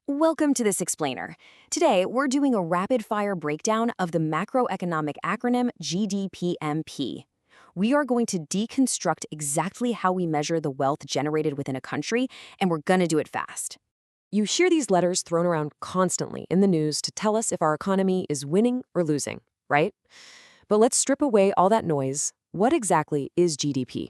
Welcome to this explainer. Today, we're doing a rapid-fire breakdown of the macroeconomic acronym GDPmp. We are going to deconstruct exactly how we measure the wealth generated within a country, and we're gonna do it fast. You hear these letters thrown around constantly in the news to tell us if our economy is winning or losing, right? But let's strip away all that noise. What exactly is GDP?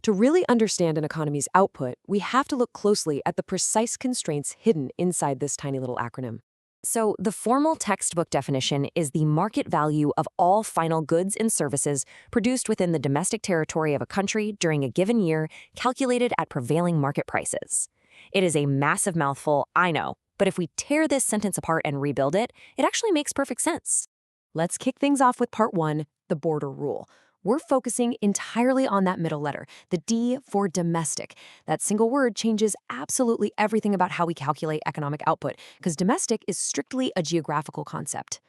To really understand an economy's output, we have to look closely at the precise constraints hidden inside this tiny little acronym. So, the formal textbook definition is the market value of all final goods and services produced within the domestic territory of a country during a given year, calculated at prevailing market prices. It is a massive mouthful, I know, but if we tear this sentence apart and rebuild it, it actually makes perfect sense. Let's kick things off with part one, the border rule. We're focusing entirely on that middle letter, the D for domestic. That single word changes absolutely everything about how we calculate economic output, because domestic is strictly a geographical concept.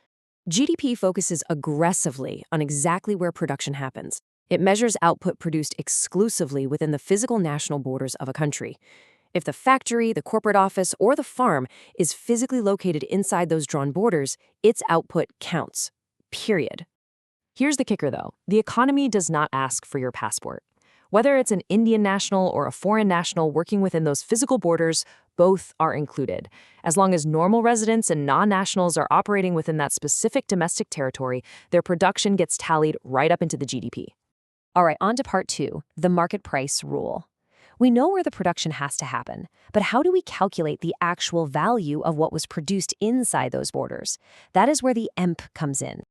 GDP focuses aggressively on exactly where production happens. It measures output produced exclusively within the physical national borders of a country. If the factory, the corporate office, or the farm is physically located inside those drawn borders, its output counts. Period. Here's the kicker, though. The economy does not ask for your passport. Whether it's an Indian national or a foreign national working within those physical borders, both are included. As long as normal residents and non-nationals are operating within that specific domestic territory, their production gets tallied right up into the GDP. All right, on to part two, the market price rule. We know where the production has to happen, but how do we calculate the actual value of what was produced inside those borders? That is where the EMP comes in.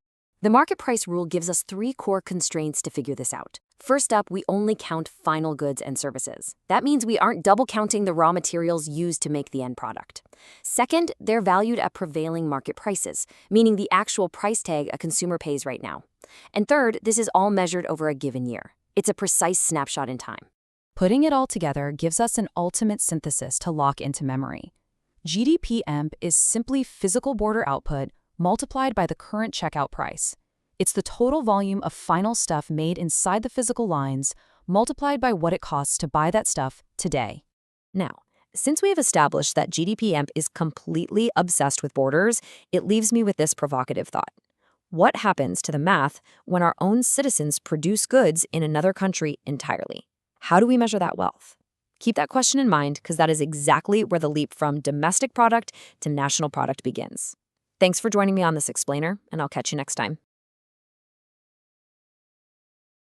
The market price rule gives us three core constraints to figure this out. First up, we only count final goods and services. That means we aren't double counting the raw materials used to make the end product. Second, they're valued at prevailing market prices, meaning the actual price tag a consumer pays right now. And third, this is all measured over a given year. It's a precise snapshot in time. Putting it all together gives us an ultimate synthesis to lock into memory. GDPmp is simply physical border output multiplied by the current checkout price. It's the total volume of final stuff made inside the physical lines multiplied by what it costs to buy that stuff today. Now, since we have established that GDPmp is completely obsessed with borders, it leaves me with this provocative thought. What happens to the math when our own citizens produce goods in another country entirely? How do we measure that wealth? Keep that question in mind, because that is exactly where the leap from domestic product to national product begins. Thanks for joining me on this explainer, and I'll catch you next time.